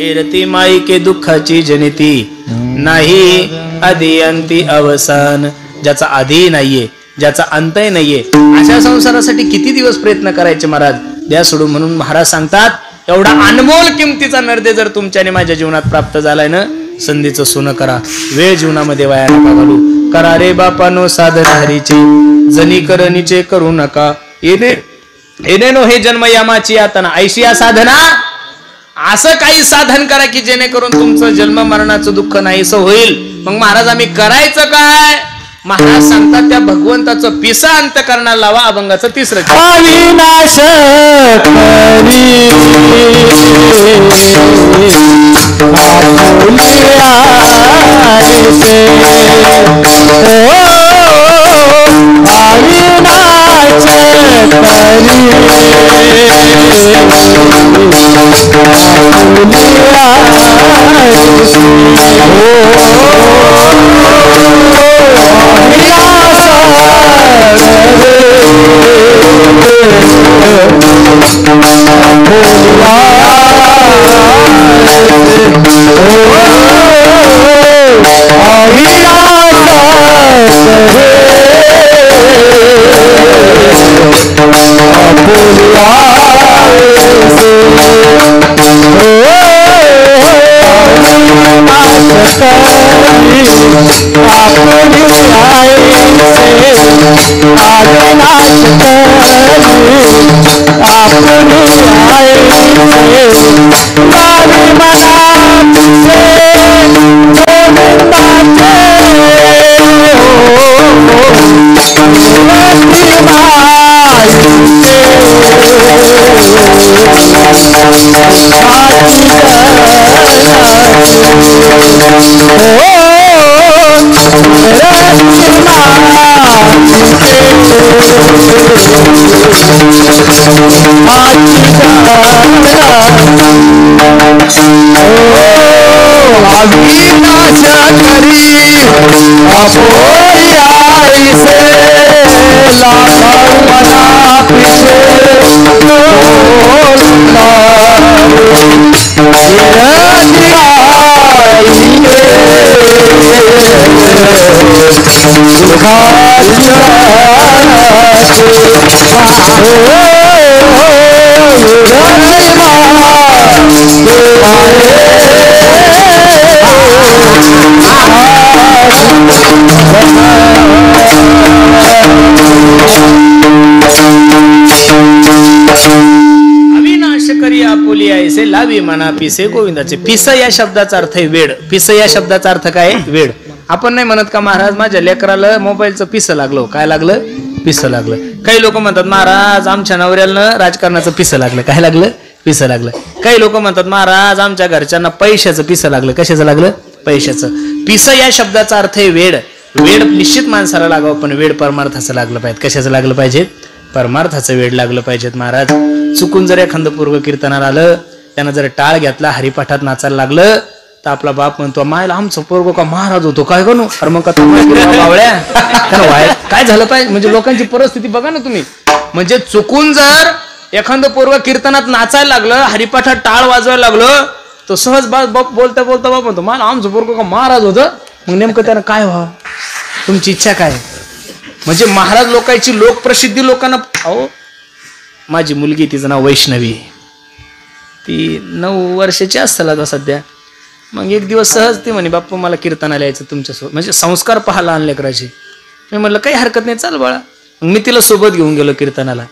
एरती माई के दुःखाची जनिती नाही आधी अंती अवसान. ज्याचा आधी नाहीये, ज्याचा अंतही नाहीये, अशा संसारासाठी किती दिवस प्रयत्न करायचे महाराज. द्या सोडून. म्हणून महाराज सांगतात, एवढा अनमोल किमतीचा नरदे जर तुमच्या आणि माझ्या जीवनात प्राप्त झालाय ना, संधीचं सोनं करा. वेळ जीवनामध्ये वाया नका घालू. करा रे बापानो साधन हरीचे, जनी करणीचे करू नका. येणे नो हे जन्म यामाची यातना, ऐशी या साधना. असं काही साधन करा की जेणेकरून तुमचं जन्म मरणाचं दुःख नाहीसं होईल. मग महाराज आम्ही करायचं काय? महाराज सांगतात, त्या भगवंताचं पिसा अंत करण्याला लावा. अभंगाचं 3रं अविनाश लावी मना पिसे गोविंदाचे. पिस या शब्दाचा अर्थ आहे वेड. पिस या शब्दाचा अर्थ काय? वेड. आपण नाही म्हणत का महाराज माझ्या लेकराला मोबाईलचं पिस लागलं. काय लागलं? पिस लागलं. काही लोक म्हणतात महाराज आमच्या नवऱ्याला राजकारणाचं पिस लागलं. काय लागलं? पिस लागलं. काही लोक म्हणतात महाराज आमच्या घरच्यांना पैशाचं पिस लागलं. कशाचं लागलं? पैशाचं. पिसं या शब्दाचा अर्थ आहे वेड. वेड निश्चित माणसाला लागावं, पण वेड परमार्थाचं लागलं पाहिजे. कशाचं लागलं पाहिजे? परमार्थाचं वेड लागलं पाहिजेत महाराज. चुकून जर एखादं पोरगं कीर्तनाला आलं, त्यानं जर टाळ घेतला, हरिपाठात नाचायला लागलं, तर आपला बाप म्हणतो मायला आमचं पोरगं का महाराज होतो काय करू? अरे मग काय झालं पाहिजे? म्हणजे लोकांची परिस्थिती बघा ना तुम्ही. म्हणजे चुकून जर एखादं पोरगं कीर्तनात नाचायला लागलं, हरिपाठात टाळ वाजवायला लागलं, तर सहज बाप बोलता बोलता बाप म्हणतो मला आमचं पोरगं का महाराज होतं. मग नेमकं त्यानं काय व्हा? तुमची इच्छा काय? म्हणजे महाराज लोकांची लोकप्रसिद्धी लोकांना. अहो माझी मुलगी, तिचं नाव वैष्णवी, ती 9 वर्षाची असेल आता सध्या. मग एक दिवस सहज ती म्हणे बाप्पा मला कीर्तनाला यायचं तुमच्यासोबत, म्हणजे संस्कार पाहायला आणले करायचे. मी म्हटलं काही हरकत नाही, चाल बाळा. मग मी तिला सोबत घेऊन गेलो कीर्तनाला,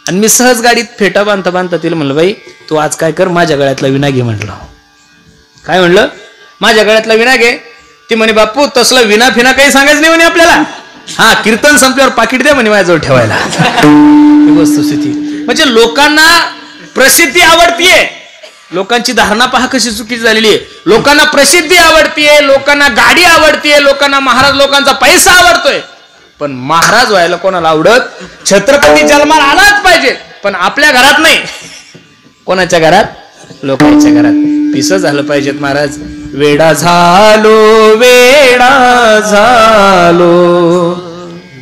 आणि मी सहज गाडीत फेटा बांधता तिला म्हणलं बाई तू आज काय कर, माझ्या गळ्यातला विना घे म्हटलं. काय म्हणलं? माझ्या गळ्यातला विना घे. ती म्हणे बाप्पू तसला विना फिना काही सांगायचं नाही म्हणे आपल्याला. हा कीर्तन संपल्यावर पाकिट द्या म्हणे माझ्याजवळ ठेवायला. वस्तुस्थिती म्हणजे लोकांना प्रसिद्धी आवडतीये. लोकांची धारणा पहा कशी चुकीची झालेली आहे. लोकांना प्रसिद्धी आवडतीये, लोकांना गाडी आवडतीये, लोकांना महाराज लोकांचा पैसा आवडतोय. पण महाराज व्हायला कोणाला आवडत? छत्रपती जन्माला आलाच पाहिजे, पण आपल्या घरात नाही. कोणाच्या घरात? लोकांच्या घरात. पिसं झालं पाहिजेत महाराज. वेडा झालो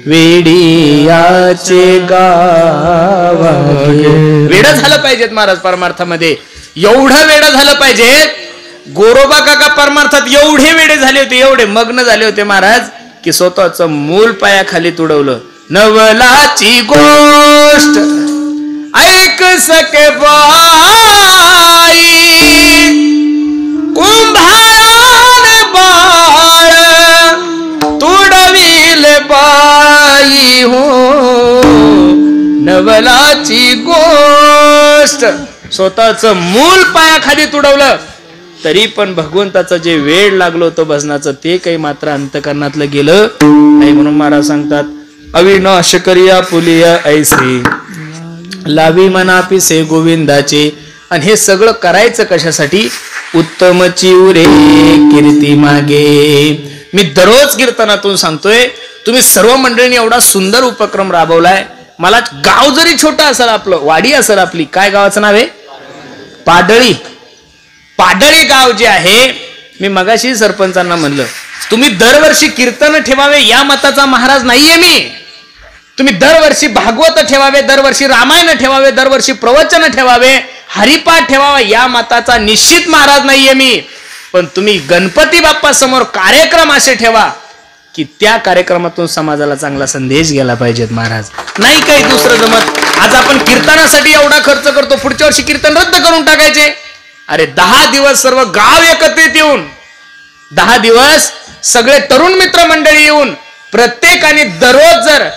वेडियाचे गाव. वेडा झालं पाहिजेत महाराज परमार्थामध्ये. एवढं वेडा झालं पाहिजे. गोरोबा काका परमार्थात एवढे वेडे झाले होते, एवढे मग्न झाले होते महाराज, की स्वतःचं मूल पायाखाली तुडवलं. नवलाची गोष्ट ऐक सके बाई, कुंभारान बाळ तुडविल बाई हो. नवलाची गोष्ट स्वतःचं मूल पायाखाली तुडवलं, तरी पण भगवंताचं जे वेड लागलो होतं भजनाचं, ते काही मात्र अंतकरणातलं गेलं नाही. म्हणून महाराज सांगतात अविनाश करिया पुलिया ऐसे लावी मनापी से गोविंदाचे. आणि हे सगळं करायचं कशासाठी? उत्तम चिवरे कीर्ती मागे. मी दररोज कीर्तनातून सांगतोय, तुम्ही सर्व मंडळींनी एवढा सुंदर उपक्रम राबवलाय. मला गाव जरी छोटं असेल, आपलं वाडी असेल आपली, काय गावाचं नाव आहे? पाडळी. पाडळी गाव जे आहे, मी मगाशी सरपंचांना म्हणलं तुम्ही दरवर्षी कीर्तन ठेवावे या मताचा महाराज नाहीये मी. तुम्ही दरवर्षी भागवत ठेवावे, दरवर्षी रामायण ठेवावे, दरवर्षी प्रवचन ठेवावे, हरिपाठ ठेवावा या मताचा निश्चित महाराज नाहीये मी. पण तुम्ही गणपती बाप्पा समोर कार्यक्रम असे ठेवा की त्या कार्यक्रमातून समाजाला चांगला संदेश गेला पाहिजेत महाराज. नाही काही दुसरं जमत. आज आपण कीर्तनासाठी एवढा खर्च करतो, पुढच्या वर्षी कीर्तन रद्द करून टाकायचे. अरे 10 दिवस सर्व गाव एकत्रित येऊन, 10 दिवस सगळे तरुण मित्र मंडळी येऊन, प्रत्येकाने दररोज जर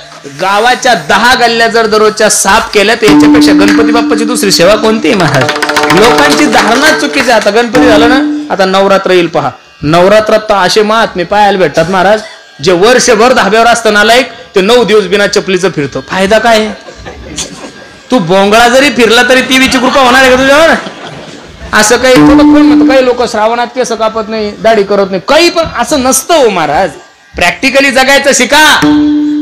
गावाच्या 10 गल्ल्या जर दररोजच्या साफ केल्या, तर याच्यापेक्षा गणपती बाप्पाची दुसरी सेवा कोणती आहे महाराज? लोकांची धारणा चुकीची. आता गणपती झालं ना, आता नवरात्र येईल पहा. नवरात्रात तर असे महात्मे पाहायला भेटतात महाराज, जे वर्षभर धाब्यावर असताना नालायक ते 9 दिवस बिना चपलीचं फिरतो. फायदा काय? तू बोंगळा जरी फिरला तरी देवीची कृपा होणार आहे का तुझ्यावर? असं काही कोण म्हणतो, काही लोक श्रावणात केस कापत नाही, दाढी करत नाही, काही पण असं नसतं हो महाराज. प्रॅक्टिकली जगायचं शिका.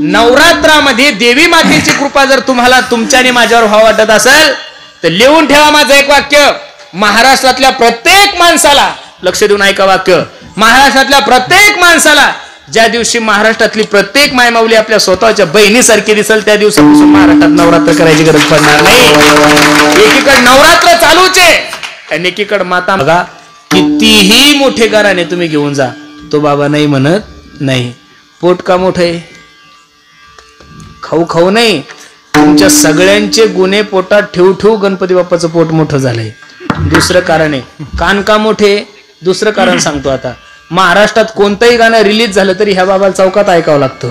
नवरात्रामध्ये देवी मातेची कृपा जर तुम्हाला तुमच्याने माझ्यावर व्हावं वाटत असेल तर लिहून ठेवा माझं एक वाक्य. महाराष्ट्रातल्या प्रत्येक माणसाला, लक्ष देऊन ऐका वाक्य, महाराष्ट्रातल्या प्रत्येक माणसाला ज्या दिवशी महाराष्ट्रातली प्रत्येक मायमाऊली आपल्या स्वतःच्या बहिणीसारखी दिसेल, त्या दिवसापासून महाराष्ट्रात नवरात्र करायची गरज पडणार नाही. एकीकडे नवरात्र चालूच आहे आणि एकीकडे माता. बघा कितीही मोठे घराणे तुम्ही घेऊन जा, तो बाबा नाही म्हणत नाही. पोट का मोठं आहे? खाऊ खाऊ नाही, तुमच्या सगळ्यांचे गुन्हे पोटात ठेवू ठेवू गणपती बाप्पाचं पोट मोठं झालंय. दुसरं कारण आहे. कान का मोठे? दुसरं कारण सांगतो. आता महाराष्ट्रात कोणतंही गाणं रिलीज झालं तरी ह्या बाबाला चौकात ऐकावं लागतं.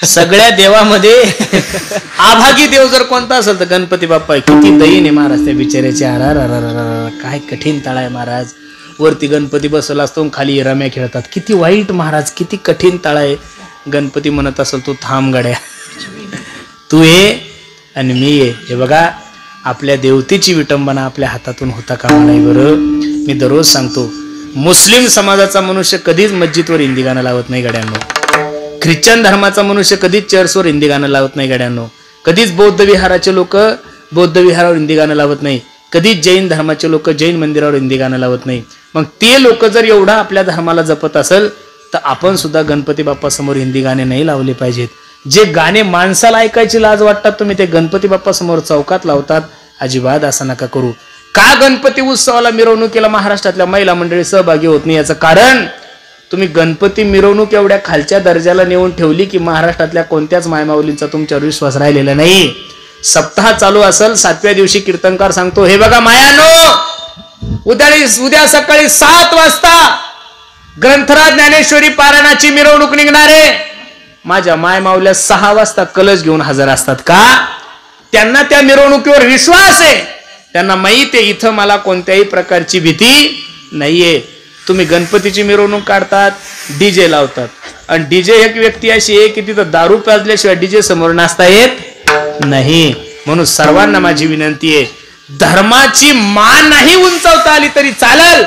सगळ्या देवामध्ये आभागी देव जर कोणता असेल तर गणपती बाप्पा. किती दयीन आहे महाराज त्या बिचाऱ्याचे. काय कठीण तळा आहे महाराज. वरती गणपती बसवला असतो, खाली रम्या खेळतात. किती वाईट महाराज, किती कठीण तळा आहे. गणपती म्हणत असेल तू थांब गड्या, तू ये आणि मी ये. हे बघा आपल्या देवतेची विटंबना आपल्या हातातून होता कामा नाही. बरं मी दररोज सांगतो, मुस्लिम समाजाचा मनुष्य कधीच मस्जिदवर हिंदी गाणं लावत नाही गड्यांनो. ख्रिश्चन धर्माचा मनुष्य कधीच चर्चवर हिंदी गाणं लावत नाही गड्यांनो. कधीच बौद्ध विहाराचे लोक बौद्ध विहारावर हिंदी गाणं लावत नाही. कधीच जैन धर्माचे लोक जैन मंदिरावर हिंदी गाणं लावत नाही. मग ते लोक जर एवढा आपल्या धर्माला जपत असेल तर आपण सुद्धा गणपती बाप्पा समोर हिंदी गाणे नाही लावले पाहिजेत. जे गाणे माणसाला ऐकायची लाज वाटतात तुम्ही ते गणपती बाप्पा समोर चौकात लावतात. अजिबात असं नका करू. का गणपती उत्सवाला मिरवणुकीला महाराष्ट्रातल्या महिला मंडळी सहभागी होत नाही याचं कारण तुम्ही गणपती मिरवणूक एवढ्या खालच्या दर्जाला नेऊन ठेवली की महाराष्ट्रातल्या कोणत्याच मायमाऊलींचा तुमच्यावर विश्वास राहिलेला नाही. सप्ताह चालू असेल 7व्या दिवशी कीर्तनकार सांगतो, हे बघा मायानो, उद्या सकाळी 7 वाजता ग्रंथराज ज्ञानेश्वरी पारायणाची मिरवणूक निघणार आहे. माझ्या मायमाऊल्या 6 वाजता कलश घेऊन हजर असतात. का? त्यांना त्या मिरवणुकीवर विश्वास आहे. त्यांना माहिती आहे इथं मला कोणत्याही प्रकारची भीती नाहीये. तुम्ही गणपतीची मिरवणूक काढतात, डीजे लावतात आणि डीजे एक व्यक्ती अशी आहे की तिथं दारू पाजल्याशिवाय डीजे समोर नाचता येत नाही. म्हणून सर्वांना माझी विनंती आहे, धर्माची मान नाही उंचावता आली तरी चालेल,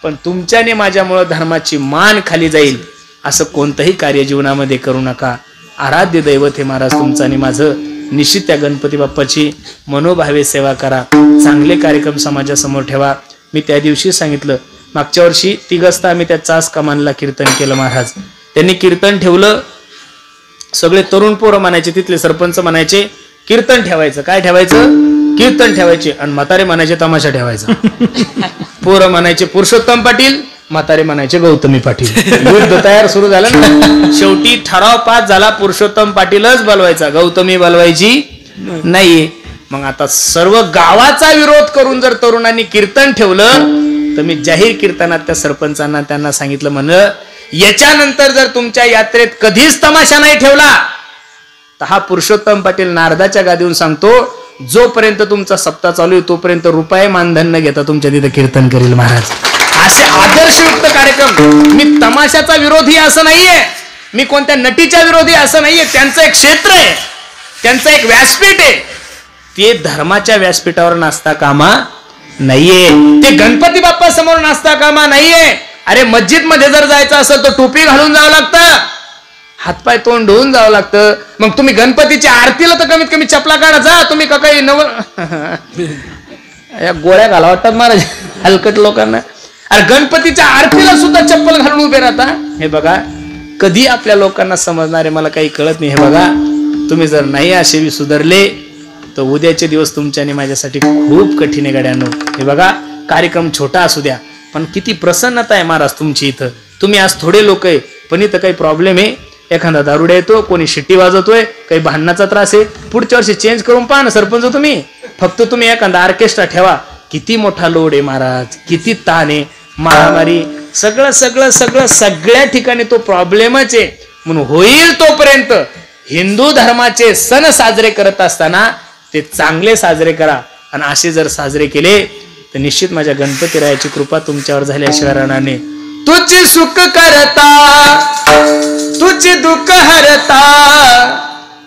पण तुमच्याने माझ्यामुळे धर्माची मान खाली जाईल असं कोणतंही कार्य जीवनामध्ये करू नका. आराध्य दैवत हे महाराज तुमचं आणि माझं. निश्चित त्या गणपती बाप्पाची मनोभावे सेवा करा. चांगले कार्यक्रम समाजासमोर ठेवा. मी त्या दिवशी सांगितलं, मागच्या वर्षी 3 आम्ही त्या चास कमानला कीर्तन केलं महाराज. त्यांनी कीर्तन ठेवलं. सगळे तरुण पोरं म्हणायचे, तिथले सरपंच म्हणायचे कीर्तन ठेवायचं. काय ठेवायचं? कीर्तन ठेवायचे. आणि म्हातारे म्हणायचे तमाशा ठेवायचा. पोरं म्हणायचे पुरुषोत्तम पाटील, म्हातारे म्हणायचे गौतमी पाटील. युद्ध तयार सुरू झालं ना. शेवटी ठराव पास झाला, पुरुषोत्तम पाटीलच बोलवायचा, गौतमी बोलवायची नाही. मग आता सर्व गावाचा विरोध करून जर तरुणांनी कीर्तन ठेवलं तर मी जाहीर कीर्तनात त्या सरपंचांना त्यांना सांगितलं, म्हणलं याच्यानंतर जर तुमच्या यात्रेत कधीच तमाशा नाही ठेवला तर हा पुरुषोत्तम पाटील नारदाच्या गादीवरून सांगतो, जोपर्यंत तुमचा सप्ताह चालू आहे तोपर्यंत रुपये मानधन न घेता तुमच्या तिथे कीर्तन करेल महाराज. असे आदर्शयुक्त कार्यक्रम. मी तमाशाचा विरोधी असं नाहीये, मी कोणत्या नटीच्या विरोधी असं नाहीये. त्यांचं एक क्षेत्र आहे, त्यांचं एक व्यासपीठ आहे. ते धर्माच्या व्यासपीठावर नाचता कामा नाहीये. ते गणपती बाप्पा समोर नाचता कामा नाहीये. अरे मस्जिद मध्ये जर जायचं असेल तर टोपी घालून जावं लागतं, हातपाय तोंड धुवून जावं लागतं. मग तुम्ही गणपतीच्या आरतीला तर कमीत कमी चपला काढा जा. तुम्ही का काही या गोळ्या घाला वाटतात महाराज हलकट लोकांना. अरे गणपतीच्या आरतीला सुद्धा चप्पल घालून उभे राहता. हे बघा कधी आपल्या लोकांना समजणार आहे मला काही कळत नाही. हे बघा तुम्ही जर नाही असे सुधारले तर उद्याचे दिवस तुमच्या आणि माझ्यासाठी खूप कठीण आहे गड्यांनो. हे बघा कार्यक्रम छोटा असू द्या पण किती प्रसन्नता आहे महाराज तुमची इथं. तुम्ही आज थोडे लोक आहे पण इथं काही प्रॉब्लेम आहे. एखादा दारुड्या येतो, कोणी शिट्टी वाजवतोय, काही भांडणाचा त्रास आहे. पुढच्या वर्षी चेंज करून पहा ना सरपंच तुम्ही. फक्त तुम्ही एखादा ऑर्केस्ट्रा ठेवा. किती मोठा लोड आहे महाराज, किती ताण आहे, महामारी, सगळं सगळं सगळं सगळ्या ठिकाणी तो प्रॉब्लेमच आहे. म्हणून होईल तोपर्यंत हिंदू धर्माचे सण साजरे करत असताना ते चांगले साजरे करा. आणि असे जर साजरे केले तर निश्चित माझ्या गणपतीरायाची कृपा तुमच्यावर झाल्याशिवाय राहणार नाही. तुझी सुख करता तुझी दुःख हरता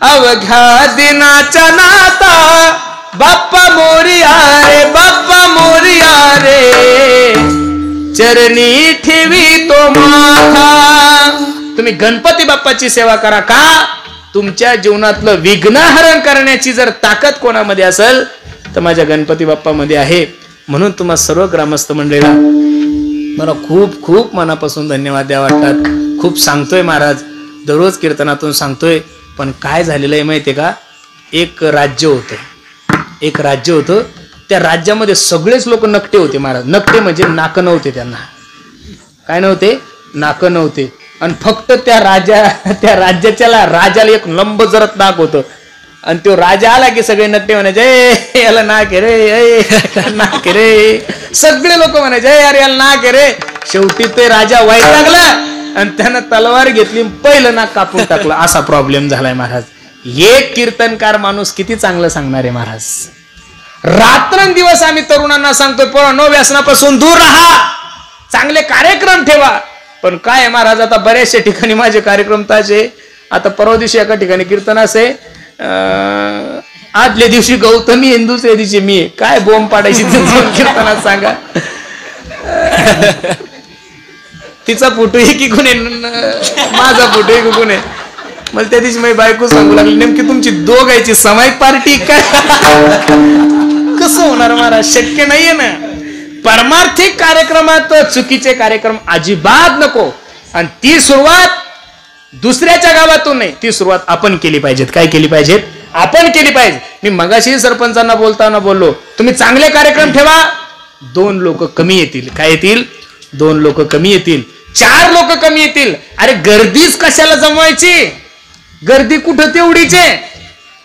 अवघ्या दिनाचा नाता बाप्पा मोरिया रे, बाप्पा मोरिया रे, चरणी ठेवी तो माथा. तुम्ही गणपती बाप्पाची सेवा करा. का? तुमच्या जीवनातलं विघ्नहरण करण्याची जर ताकद कोणामध्ये असेल तर माझ्या गणपती बाप्पामध्ये आहे. म्हणून तुम्हा सर्व ग्रामस्थ मंडळीला मला खूप खूप मनापासून धन्यवाद द्या वाटतात. खूप सांगतोय महाराज, दररोज कीर्तनातून सांगतोय. पण काय झालेलं आहे माहितीये का? एक राज्य होतं, त्या राज्यामध्ये सगळेच लोक नकटे होते महाराज. नकटे म्हणजे नाक नव्हते त्यांना. काय नव्हते? नाक नव्हते. आणि फक्त त्या राजाला एक लंब जरत नाक होतं. आणि तो राजा आला की सगळे नकटे म्हणायचे याला नाक आहे रे, नाक आहे रे. सगळे लोक म्हणायचे यार याला नाक आहे रे. शेवटी ते राजा वैतागला आणि त्यानं तलवार घेतली, पहिलं नाक कापून टाकलं. असा प्रॉब्लेम झालाय महाराज. एक कीर्तनकार माणूस किती चांगलं सांगणार आहे महाराज. रात्रंदिवस आम्ही तरुणांना सांगतोय पोरांनो व्यसनापासून दूर राहा, चांगले कार्यक्रम ठेवा. पण काय महाराज आता बऱ्याचशा ठिकाणी माझे कार्यक्रम ताजे. आता परवा दिवशी एका ठिकाणी कीर्तन असे, आदल्या दिवशी गौतमी आहे, दुसऱ्या दिवशी मी आहे. काय बोंब पाडायची कीर्तनात सांगा. तिचा फोटो एक इकून आहे माझा फोटो एक इकून आहे. मला त्या दिवशी माझी बायको सांगू लागली नेमकी तुमची दोघांची सामायिक पार्टी काय. कसं होणार महाराज, शक्य नाहीये ना. परमार्थिक कार्यक्रमात चुकीचे कार्यक्रम अजिबात नको. आणि ती सुरुवात दुसऱ्याच्या गावातून नाही, ती सुरुवात आपण केली पाहिजेत. काय केली पाहिजेत? आपण केली पाहिजे. मी मगाशी सरपंचांना बोलताना बोललो तुम्ही चांगले कार्यक्रम ठेवा, 2 लोक कमी येतील. काय येतील? 2 लोक कमी येतील, 4 लोक कमी येतील. अरे गर्दीच कशाला जमवायची? गर्दी कुठं तेवढीचे,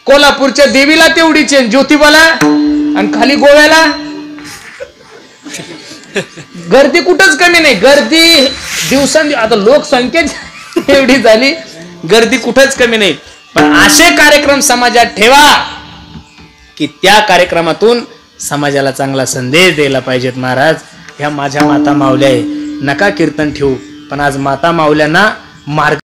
कोल्हापूरच्या देवीला तेवढीचे, ज्योतिबाला आणि खाली गोव्याला गर्दी कुठंच कमी नाही. गर्दी दिवसांदिवस आता लोकसंख्या एवढी झाली, गर्दी कुठंच कमी नाही. पण असे कार्यक्रम समाजात ठेवा की त्या कार्यक्रमातून समाजाला चांगला संदेश द्यायला पाहिजेत. महाराज ह्या माझ्या माता माऊल्या आहे, नका कीर्तन ठेवू, पण आज माता माऊल्यांना मार्ग